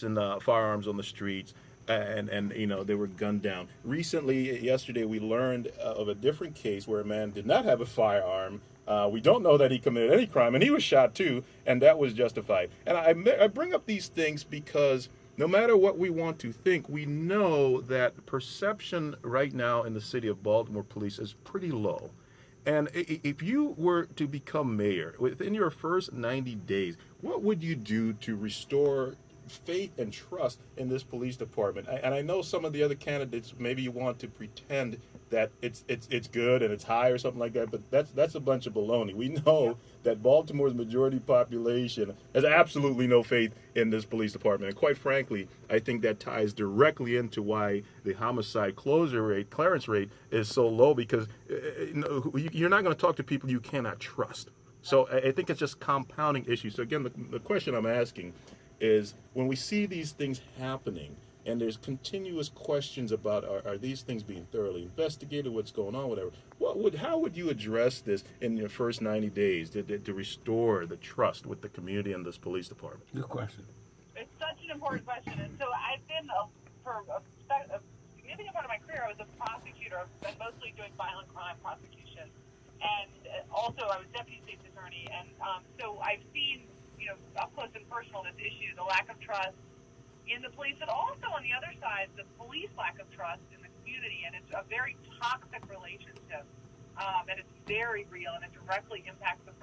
and firearms on the streets, and they were gunned down. Recently, yesterday, we learned of a different case where a man did not have a firearm. We don't know that he committed any crime, and he was shot too, and that was justified. And I bring up these things because no matter what we want to think, we know that perception right now in the city of Baltimore police is pretty low. And if you were to become mayor within your first 90 days, what would you do to restore faith and trust in this police department? And I know some of the other candidates, maybe you want to pretend that it's good and it's high or something like that, but that's a bunch of baloney. We know that Baltimore's majority population has absolutely no faith in this police department. And quite frankly, I think that ties directly into why the homicide clearance rate is so low, because you're not going to talk to people you cannot trust. So I think it's just compounding issues. So again, the question I'm asking is, when we see these things happening and there's continuous questions about are these things being thoroughly investigated, what's going on, whatever, how would you address this in your first 90 days to restore the trust with the community and this police department? Good question. It's such an important question. And so I've been, for a significant part of my career, I was a prosecutor. I've been mostly doing violent crime prosecution. And also I was deputy state's attorney. And so I've seen, up close and personal, this issue, the lack of trust in the police, but also on the other side, the police lack of trust in the community. And it's a very toxic relationship. And it's very real, and it directly impacts the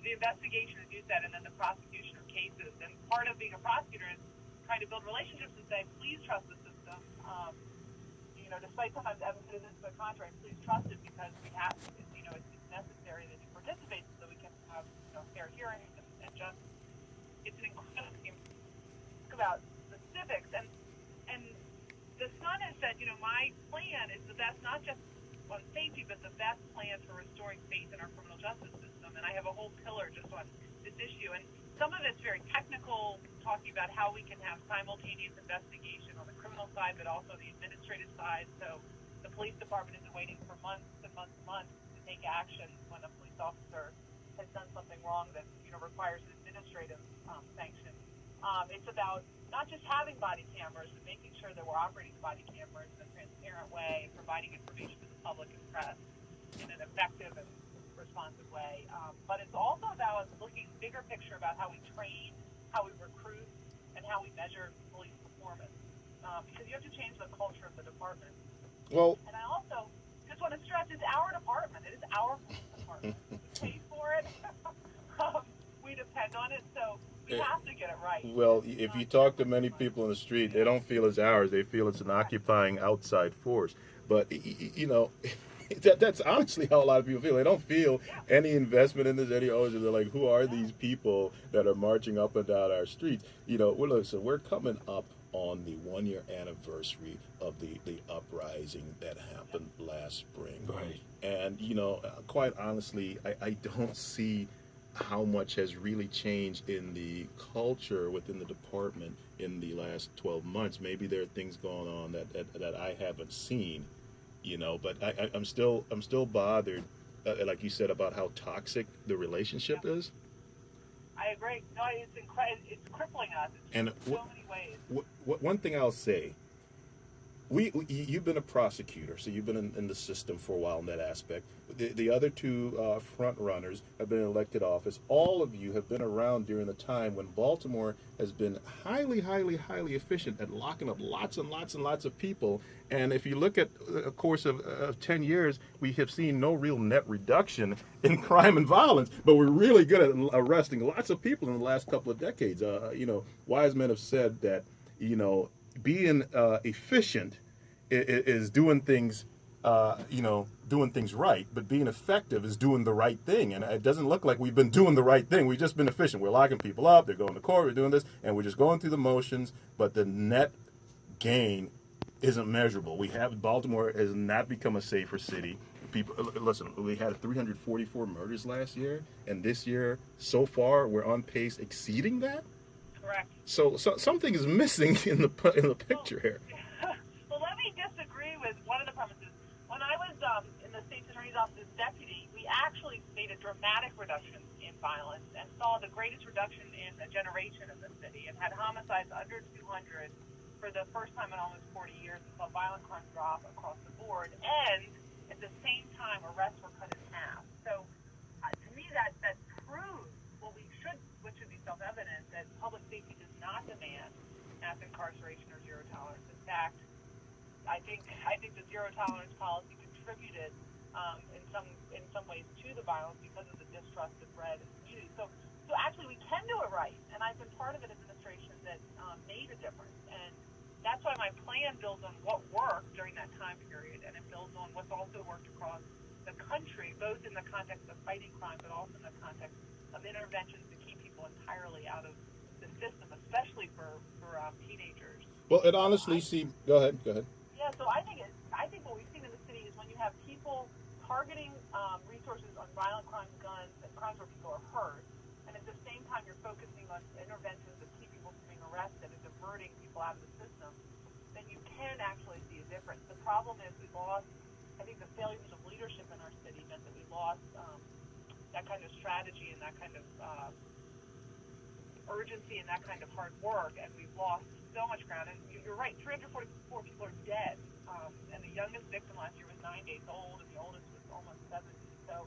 investigation, as you said, and then the prosecution of cases. And part of being a prosecutor is trying to build relationships and say, please trust the system. Despite sometimes evidence to the contrary, please trust it, because we have, it's necessary that you participate so that we can have, fair hearings and just. It's an incredible thing about the civics, and the Sun has said, my plan is the best, not just on safety, but the best plan for restoring faith in our criminal justice system. And I have a whole pillar just on this issue, and some of it's very technical, talking about how we can have simultaneous investigation on the criminal side, but also the administrative side. So the police department isn't waiting for months and months and months to take action when a police officer has done something wrong that requires an administrative sanction. It's about not just having body cameras, but making sure that we're operating body cameras in a transparent way, providing information to the public and press in an effective and responsive way. But it's also about looking bigger picture about how we train, how we recruit, and how we measure police performance. Because you have to change the culture of the department. Well, and I also just want to stress, it's our department. It is our police department. We pay for it. We depend on it, so we have to get it right. Well, if you talk to many people in the street, they don't feel it's ours. They feel it's an occupying outside force. But, that's honestly how a lot of people feel. They don't feel any investment in this ideology. They're like, who are these people that are marching up and down our streets? Listen, we're coming up on the 1-year anniversary of the uprising that happened last spring. Right. And, quite honestly, I don't see how much has really changed in the culture within the department in the last 12 months. Maybe there are things going on that I haven't seen, but I'm still bothered, like you said, about how toxic the relationship is. I agree. No, it's incredible. It's crippling us in so many ways. One thing I'll say, you've been a prosecutor, so you've been in the system for a while in that aspect. The other two front runners have been in elected office. All of you have been around during the time when Baltimore has been highly, highly, highly efficient at locking up lots and lots and lots of people. And if you look at a course of 10 years, we have seen no real net reduction in crime and violence, but we're really good at arresting lots of people in the last couple of decades. Wise men have said that, being efficient is doing things, doing things right, but being effective is doing the right thing. And it doesn't look like we've been doing the right thing. We've just been efficient. We're locking people up. They're going to court. We're doing this, and we're just going through the motions. But the net gain isn't measurable. Baltimore has not become a safer city. People, listen, we had 344 murders last year, and this year, so far, we're on pace exceeding that. Correct. So something is missing in the picture here. Well, let me disagree with one of the premises. When I was in the state's attorney's office's deputy, we actually made a dramatic reduction in violence and saw the greatest reduction in a generation in the city and had homicides under 200 for the first time in almost 40 years and saw violent crime drop across the board. And at the same time, arrests were cut in half. So to me, that proves what what should be self-evident, that public safety does not demand mass incarceration or zero tolerance. In fact, I think the zero tolerance policy contributed in some ways to the violence because of the distrust it bred in the community. So actually we can do it right, and I've been part of an administration that made a difference, and that's why my plan builds on what worked during that time period, and it builds on what's also worked across the country, both in the context of fighting crime, but also in the context of interventions to keep people entirely out of the system, especially for teenagers. Well, it honestly go ahead. Yeah, so I think what we've seen in the city is when you have people targeting resources on violent crimes, guns, and crimes where people are hurt, and at the same time you're focusing on interventions that keep people from being arrested and diverting people out of the system, then you can actually see a difference. The problem is we lost, I think the failures of leadership in our city meant that we lost that kind of strategy and that kind of urgency and that kind of hard work, and we've lost so much ground. And you're right, 344 people are dead, and the youngest victim last year was 9 days old, and the oldest was almost 70. So,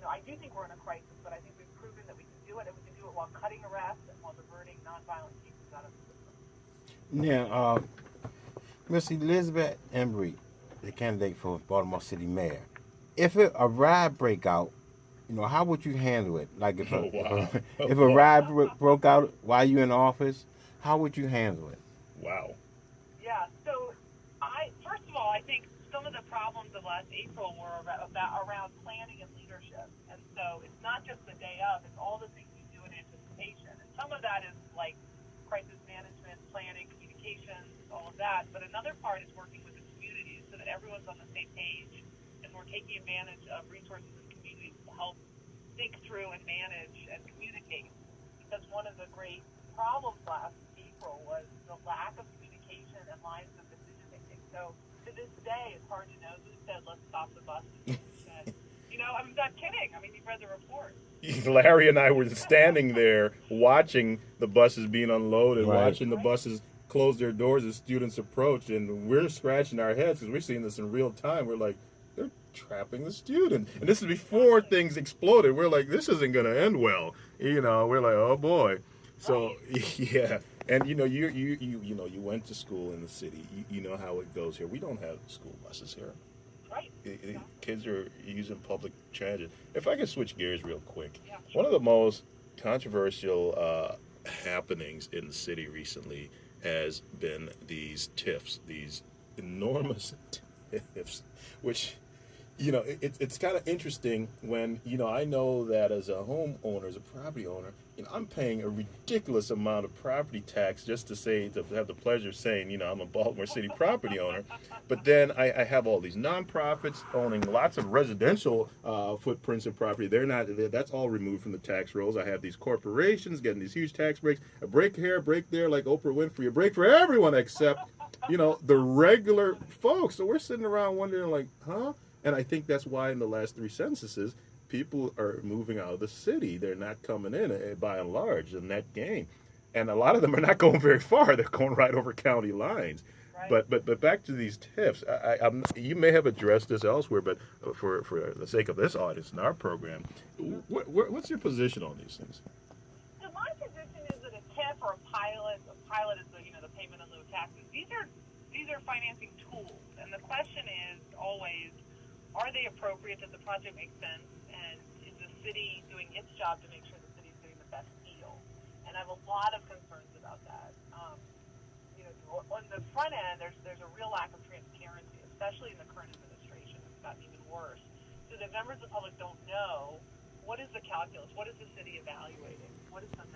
I do think we're in a crisis, but I think we've proven that we can do it, and we can do it while cutting arrests and while diverting nonviolent cases out of the system. Now, Miss Elizabeth Embry, the candidate for Baltimore City Mayor, if a riot break out, how would you handle it? Like if if a riot broke out while you're in office, how would you handle it? Wow. Yeah. So, first of all, I think some of the problems of last April were around planning and leadership, and so it's not just the day of; it's all the things you do in anticipation. And some of that is like crisis management, planning, communications, all of that. But another part is working with the communities so that everyone's on the same page, and we're taking advantage of resources in communities to help think through and manage and communicate. Because one of the great problems last April was the lack of communication and lines of decision making. So to this day, it's hard to know who said, let's stop the buses. Who said, I'm not kidding. I mean, you've read the report. Larry and I were standing there watching the buses being unloaded, Right. watching the buses close their doors as students approach, and we're scratching our heads because we're seeing this in real time. We're like, they're trapping the student, and this is before things exploded. We're like, this isn't going to end well. We're like, oh boy. So yeah, and you went to school in the city. You know how it goes here. We don't have school buses here. Right. Kids are using public transit. If I could switch gears real quick, Yeah. one of the most controversial happenings in the city recently has been these TIFs, these enormous TIFs, which it's kind of interesting when I know that as a homeowner, as a property owner, I'm paying a ridiculous amount of property tax just to have the pleasure of saying I'm a Baltimore City property owner. But then I have all these nonprofits owning lots of residential footprints of property. That's all removed from the tax rolls. I have these corporations getting these huge tax breaks. A break here, a break there, like Oprah Winfrey. A break for everyone except the regular folks. So we're sitting around wondering like, huh? And I think that's why in the last 3 censuses, people are moving out of the city. They're not coming in, by and large, a net gain. And a lot of them are not going very far. They're going right over county lines. Right. But back to these TIFs. You may have addressed this elsewhere, but for the sake of this audience and our program, what's your position on these things? So my position is that a TIF or a pilot is the payment in lieu of taxes. These are financing tools, and the question is always, are they appropriate? Does the project make sense? And is the city doing its job to make sure the city's getting the best deal? And I have a lot of concerns about that. On the front end, there's a real lack of transparency, especially in the current administration. It's gotten even worse. So that members of the public don't know what is the calculus, what is the city evaluating, what is the